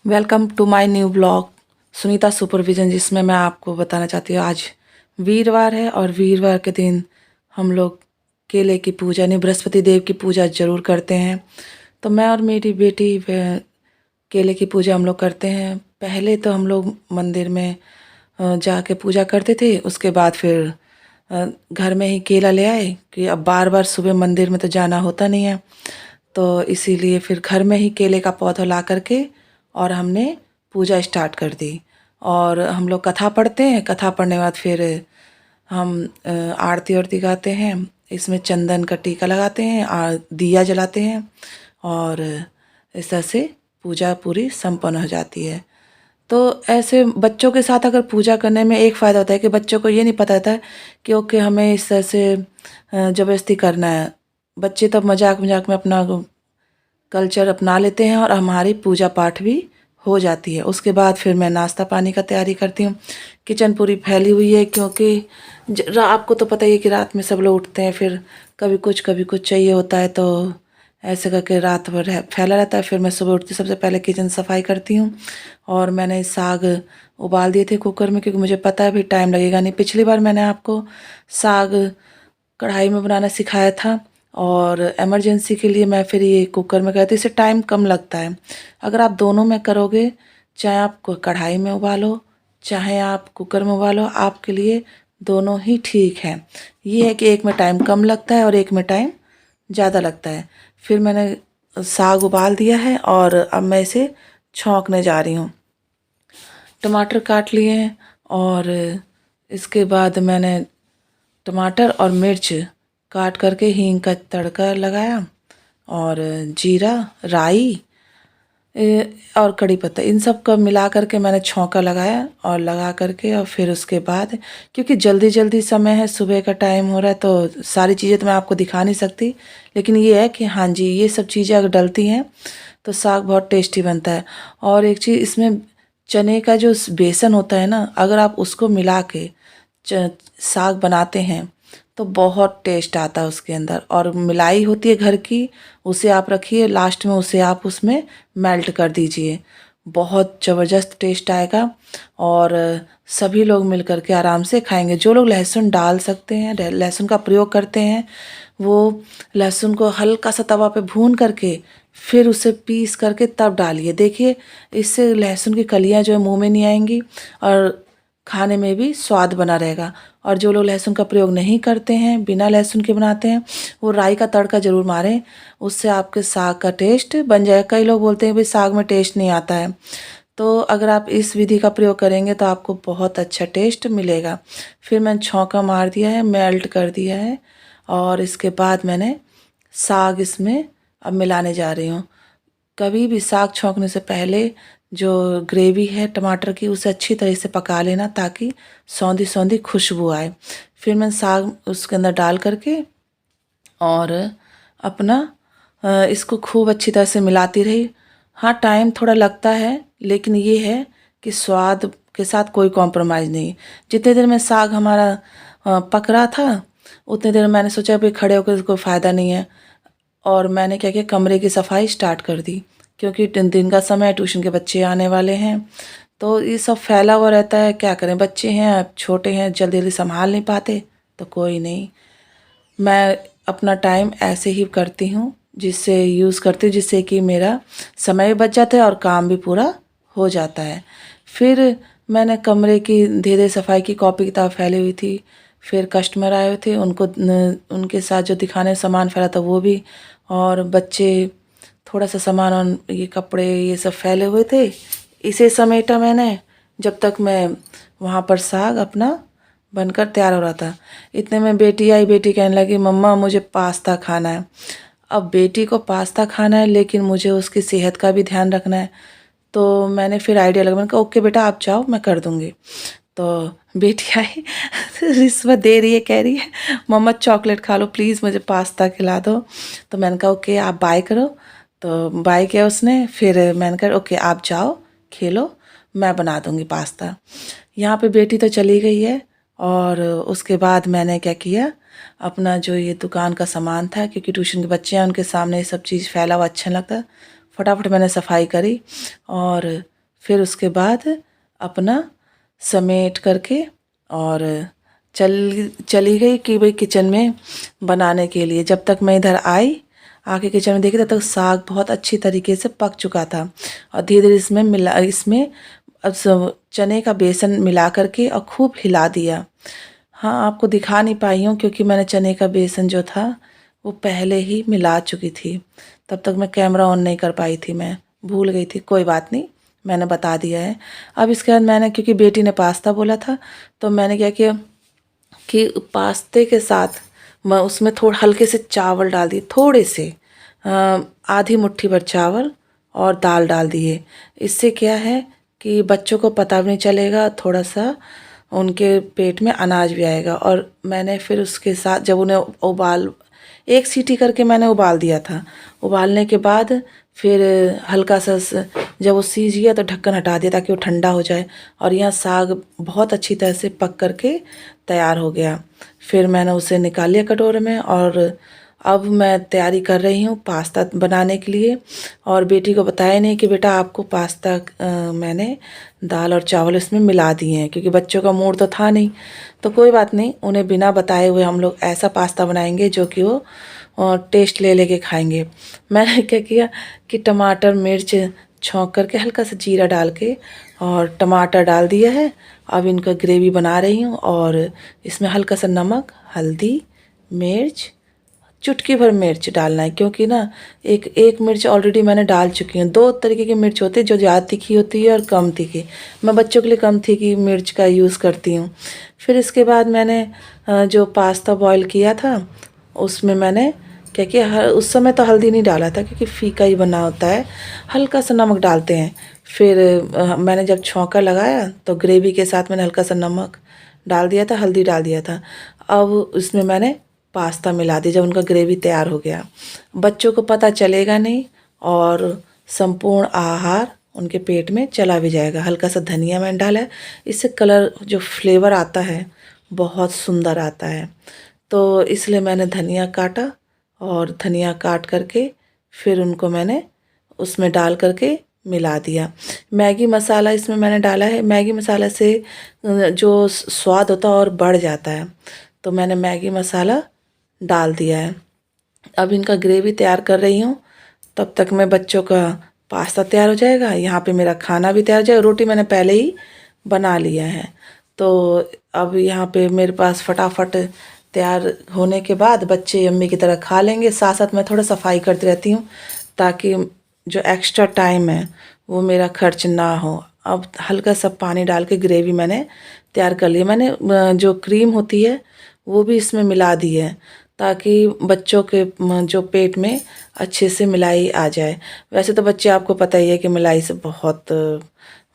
Welcome to my new blog Sunita supervision, जिसमें मैं आपको बताना चाहती हूँ आज वीरवार है और वीरवार के दिन हम लोग केले की पूजा यानी बृहस्पति देव की पूजा ज़रूर करते हैं। तो मैं और मेरी बेटी केले की पूजा हम लोग करते हैं। पहले तो हम लोग मंदिर में जाके पूजा करते थे, उसके बाद फिर घर में ही केला ले आए कि अब बार बार सुबह मंदिर में तो जाना होता नहीं है। तो इसीलिए फिर घर में ही केले का पौधा ला करके और हमने पूजा स्टार्ट कर दी। और हम लोग कथा पढ़ते हैं, कथा पढ़ने के बाद फिर हम आरती वारती गाते हैं। इसमें चंदन का टीका लगाते हैं और दिया जलाते हैं और इस तरह से पूजा पूरी संपन्न हो जाती है। तो ऐसे बच्चों के साथ अगर पूजा करने में एक फ़ायदा होता है कि बच्चों को ये नहीं पता रहता है कि ओके हमें इस तरह से ज़बरदस्ती करना है। बच्चे तब मजाक मजाक में अपना कल्चर अपना लेते हैं और हमारी पूजा पाठ भी हो जाती है। उसके बाद फिर मैं नाश्ता पानी का तैयारी करती हूँ। किचन पूरी फैली हुई है क्योंकि आपको तो पता ही है कि रात में सब लोग उठते हैं, फिर कभी कुछ चाहिए होता है, तो ऐसे करके रात भर फैला रहता है। फिर मैं सुबह उठती सबसे पहले किचन सफाई करती हूँ। और मैंने साग उबाल दिए थे कुकर में क्योंकि मुझे पता है भी टाइम लगेगा नहीं। पिछली बार मैंने आपको साग कढ़ाई में बनाना सिखाया था और इमरजेंसी के लिए मैं फिर ये कुकर में करती, इससे टाइम कम लगता है। अगर आप दोनों में करोगे, चाहे आप कढ़ाई में उबालो चाहे आप कुकर में उबालो, आपके लिए दोनों ही ठीक है। ये है कि एक में टाइम कम लगता है और एक में टाइम ज़्यादा लगता है। फिर मैंने साग उबाल दिया है और अब मैं इसे छौंकने जा रही हूँ। टमाटर काट लिए हैं और इसके बाद मैंने टमाटर और मिर्च काट करके हींग का तड़का लगाया और जीरा, राई और कड़ी पत्ता, इन सब का मिला करके मैंने छौंका लगाया और लगा करके और फिर उसके बाद क्योंकि जल्दी जल्दी समय है, सुबह का टाइम हो रहा है, तो सारी चीज़ें तो मैं आपको दिखा नहीं सकती। लेकिन ये है कि हाँ जी, ये सब चीज़ें अगर डलती हैं तो साग बहुत टेस्टी बनता है। और एक चीज़ इसमें चने का जो बेसन होता है ना, अगर आप उसको मिला के साग बनाते हैं तो बहुत टेस्ट आता है उसके अंदर। और मिलाई होती है घर की, उसे आप रखिए, लास्ट में उसे आप उसमें मेल्ट कर दीजिए, बहुत ज़बरदस्त टेस्ट आएगा और सभी लोग मिल कर के आराम से खाएंगे। जो लोग लहसुन डाल सकते हैं, लहसुन का प्रयोग करते हैं, वो लहसुन को हल्का सा तवा पे भून करके फिर उसे पीस करके तब डालिए। देखिए, इससे लहसुन की कलियां जो है मुंह में नहीं आएंगी और खाने में भी स्वाद बना रहेगा। और जो लोग लहसुन का प्रयोग नहीं करते हैं, बिना लहसुन के बनाते हैं, वो राई का तड़का ज़रूर मारें, उससे आपके साग का टेस्ट बन जाएगा। कई लोग बोलते हैं भाई साग में टेस्ट नहीं आता है, तो अगर आप इस विधि का प्रयोग करेंगे तो आपको बहुत अच्छा टेस्ट मिलेगा। फिर मैंने छौंका मार दिया है, मेल्ट कर दिया है और इसके बाद मैंने साग इसमें अब मिलाने जा रही हूँ। कभी भी साग छौंकने से पहले जो ग्रेवी है टमाटर की, उसे अच्छी तरह से पका लेना ताकि सौंधी सौंधी खुशबू आए। फिर मैंने साग उसके अंदर डाल करके और अपना इसको खूब अच्छी तरह से मिलाती रही। हाँ, टाइम थोड़ा लगता है, लेकिन ये है कि स्वाद के साथ कोई कॉम्प्रोमाइज़ नहीं। जितने देर में साग हमारा पक रहा था, उतने देर मैंने सोचा भाई खड़े होकर कोई फ़ायदा नहीं है, और मैंने क्या किया, कमरे की सफाई स्टार्ट कर दी क्योंकि दिन का समय, ट्यूशन के बच्चे आने वाले हैं, तो ये सब फैला हुआ रहता है। क्या करें, बच्चे हैं, छोटे हैं, जल्दी जल्दी संभाल नहीं पाते, तो कोई नहीं, मैं अपना टाइम ऐसे ही करती हूँ, जिससे यूज़ करती हूँ, जिससे कि मेरा समय भी बच जाता है और काम भी पूरा हो जाता है। फिर मैंने कमरे की धीरे धीरे सफाई की, कॉपी किताब फैली हुई थी। फिर कस्टमर आए हुए थे, उनको उनके साथ जो दिखाने सामान फैला था वो भी, और बच्चे थोड़ा सा सामान और ये कपड़े ये सब फैले हुए थे, इसे समेटा मैंने, जब तक मैं वहाँ पर साग अपना बनकर तैयार हो रहा था। इतने में बेटी आई, बेटी कहने लगी मम्मा मुझे पास्ता खाना है। अब बेटी को पास्ता खाना है लेकिन मुझे उसकी सेहत का भी ध्यान रखना है, तो मैंने फिर आइडिया लगा, मैंने कहा ओके बेटा आप जाओ, मैं कर दूँगी। तो बेटी आई रिश्वत दे रही है, कह रही है मम्मा चॉकलेट खा लो प्लीज़, मुझे पास्ता खिला दो। तो मैंने कहा ओके आप बाय करो, तो बाय किया उसने। फिर मैंने कहा ओके आप जाओ खेलो, मैं बना दूँगी पास्ता। यहाँ पे बेटी तो चली गई है और उसके बाद मैंने क्या किया, अपना जो ये दुकान का सामान था, क्योंकि ट्यूशन के बच्चे हैं उनके सामने ये सब चीज़ फैला हुआ अच्छा नहीं लगता, फटाफट मैंने सफाई करी और फिर उसके बाद अपना समेट करके और चली गई कि भाई किचन में बनाने के लिए। जब तक मैं इधर आई आके किचन में देखी तब तक साग बहुत अच्छी तरीके से पक चुका था। और धीरे धीरे इसमें अब चने का बेसन मिला करके और खूब हिला दिया। हाँ, आपको दिखा नहीं पाई हूँ क्योंकि मैंने चने का बेसन जो था वो पहले ही मिला चुकी थी। तब तक मैं कैमरा ऑन नहीं कर पाई थी, मैं भूल गई थी। कोई बात नहीं, मैंने बता दिया है। अब इसके बाद मैंने, क्योंकि बेटी ने पास्ता बोला था, तो मैंने क्या किया कि पास्ते के साथ मैं उसमें थोड़ा हल्के से चावल डाल दिए, थोड़े से आधी मुट्ठी भर चावल और दाल डाल दिए। इससे क्या है कि बच्चों को पता भी नहीं चलेगा, थोड़ा सा उनके पेट में अनाज भी आएगा। और मैंने फिर उसके साथ जब उन्हें एक सीटी करके मैंने उबाल दिया था। उबालने के बाद फिर हल्का सा जब वो सीज गया तो ढक्कन हटा दिया ताकि वो ठंडा हो जाए। और यहाँ साग बहुत अच्छी तरह से पक करके तैयार हो गया। फिर मैंने उसे निकाल लिया कटोरे में और अब मैं तैयारी कर रही हूँ पास्ता बनाने के लिए। और बेटी को बताया नहीं कि बेटा आपको पास्ता मैंने दाल और चावल इसमें मिला दिए हैं, क्योंकि बच्चों का मूड तो था नहीं। तो कोई बात नहीं, उन्हें बिना बताए हुए हम लोग ऐसा पास्ता बनाएंगे जो कि वो टेस्ट ले लेके खाएंगे। मैंने क्या किया कि टमाटर मिर्च छौंक करके हल्का सा जीरा डाल के और टमाटर डाल दिया है। अब इनका ग्रेवी बना रही हूँ और इसमें हल्का सा नमक, हल्दी, मिर्च, चुटकी भर मिर्च डालना है, क्योंकि ना एक मिर्च ऑलरेडी मैंने डाल चुकी हूँ। दो तरीके की मिर्च होती है, जो ज़्यादा तीखी होती है और कम तीखी। मैं बच्चों के लिए कम तीखी मिर्च का यूज़ करती हूँ। फिर इसके बाद मैंने जो पास्ता बॉईल किया था उसमें मैंने क्या किया, उस समय तो हल्दी नहीं डाला था क्योंकि फीका ही बना होता है, हल्का सा नमक डालते हैं। फिर मैंने जब छौंका लगाया तो ग्रेवी के साथ मैंने हल्का सा नमक डाल दिया था, हल्दी डाल दिया था। अब उसमें मैंने पास्ता मिला दिया जब उनका ग्रेवी तैयार हो गया। बच्चों को पता चलेगा नहीं और संपूर्ण आहार उनके पेट में चला भी जाएगा। हल्का सा धनिया मैंने डाला है, इससे कलर जो फ्लेवर आता है बहुत सुंदर आता है। तो इसलिए मैंने धनिया काटा और धनिया काट करके फिर उनको मैंने उसमें डाल करके मिला दिया। मैगी मसाला इसमें मैंने डाला है। मैगी मसाला से जो स्वाद होता है और बढ़ जाता है, तो मैंने मैगी मसाला डाल दिया है। अब इनका ग्रेवी तैयार कर रही हूँ, तब तक मैं बच्चों का पास्ता तैयार हो जाएगा, यहाँ पे मेरा खाना भी तैयार हो जाएगा। रोटी मैंने पहले ही बना लिया है। तो अब यहाँ पे मेरे पास फटाफट तैयार होने के बाद बच्चे अम्मी की तरह खा लेंगे। साथ साथ मैं थोड़ा सफाई करती रहती हूँ ताकि जो एक्स्ट्रा टाइम है वो मेरा खर्च ना हो। अब हल्का सा पानी डाल के ग्रेवी मैंने तैयार कर ली। मैंने जो क्रीम होती है वो भी इसमें मिला दी है ताकि बच्चों के जो पेट में अच्छे से मलाई आ जाए। वैसे तो बच्चे, आपको पता ही है कि मलाई से बहुत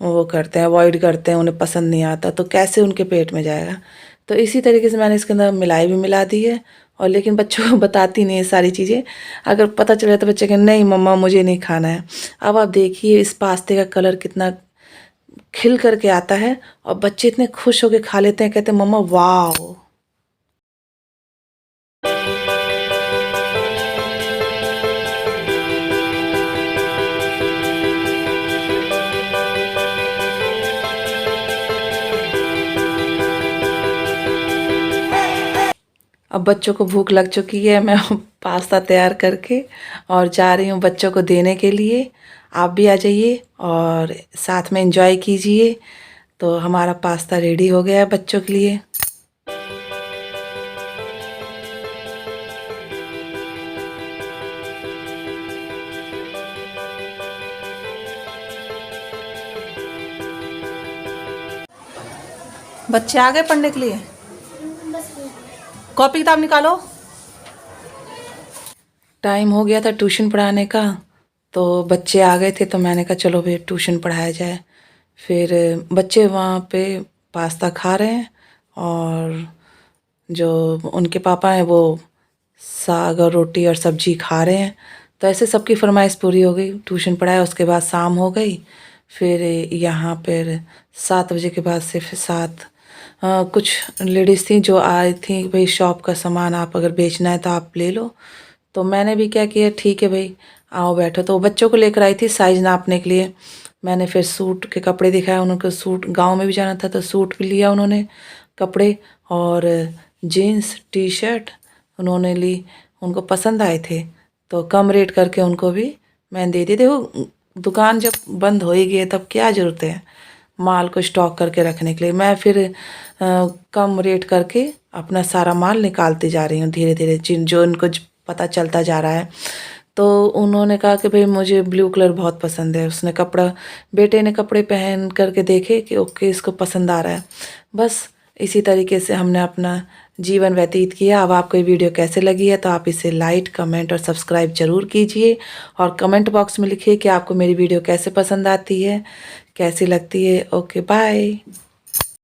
वो करते हैं, अवॉइड करते हैं, उन्हें पसंद नहीं आता, तो कैसे उनके पेट में जाएगा। तो इसी तरीके से मैंने इसके अंदर मलाई भी मिला दी है। और लेकिन बच्चों को बताती नहीं है सारी चीज़ें। अगर पता चले तो बच्चे कहें नहीं मम्मा मुझे नहीं खाना है। अब आप देखिए इस पास्ते का कलर कितना खिल करके आता है और बच्चे इतने खुश होकर खा लेते हैं, कहते हैं मम्मा वाह। अब बच्चों को भूख लग चुकी है, मैं पास्ता तैयार करके और जा रही हूँ बच्चों को देने के लिए। आप भी आ जाइए और साथ में एंजॉय कीजिए। तो हमारा पास्ता रेडी हो गया है बच्चों के लिए। बच्चे आ गए पढ़ने के लिए? कॉपी किताब निकालो। टाइम हो गया था ट्यूशन पढ़ाने का, तो बच्चे आ गए थे, तो मैंने कहा चलो भाई ट्यूशन पढ़ाया जाए। फिर बच्चे वहाँ पे पास्ता खा रहे हैं और जो उनके पापा हैं वो साग और रोटी और सब्जी खा रहे हैं। तो ऐसे सबकी फरमाइश पूरी हो गई, ट्यूशन पढ़ाया, उसके बाद शाम हो गई। फिर यहाँ पर 7 बजे के बाद से फिर कुछ लेडीज़ थी जो आई थी, भाई शॉप का सामान आप अगर बेचना है तो आप ले लो। तो मैंने भी क्या किया, ठीक है भाई आओ बैठो। तो बच्चों को लेकर आई थी साइज़ नापने के लिए। मैंने फिर सूट के कपड़े दिखाए उनको। सूट गांव में भी जाना था तो सूट भी लिया उन्होंने कपड़े, और जीन्स टी शर्ट उन्होंने ली, उनको पसंद आए थे तो कम रेट करके उनको भी मैंने दे दी। देखो दुकान जब बंद हो ही गई है तब क्या ज़रूरत है माल को स्टॉक करके रखने के लिए। मैं फिर कम रेट करके अपना सारा माल निकालती जा रही हूँ धीरे धीरे, जिन जो इनको पता चलता जा रहा है। तो उन्होंने कहा कि भाई मुझे ब्लू कलर बहुत पसंद है। उसने कपड़ा, बेटे ने कपड़े पहन करके देखे कि ओके इसको पसंद आ रहा है। बस इसी तरीके से हमने अपना जीवन व्यतीत किया। अब आपको ये वीडियो कैसे लगी है तो आप इसे लाइक कमेंट और सब्सक्राइब ज़रूर कीजिए, और कमेंट बॉक्स में लिखिए कि आपको मेरी वीडियो कैसे पसंद आती है, कैसी लगती है। Okay bye.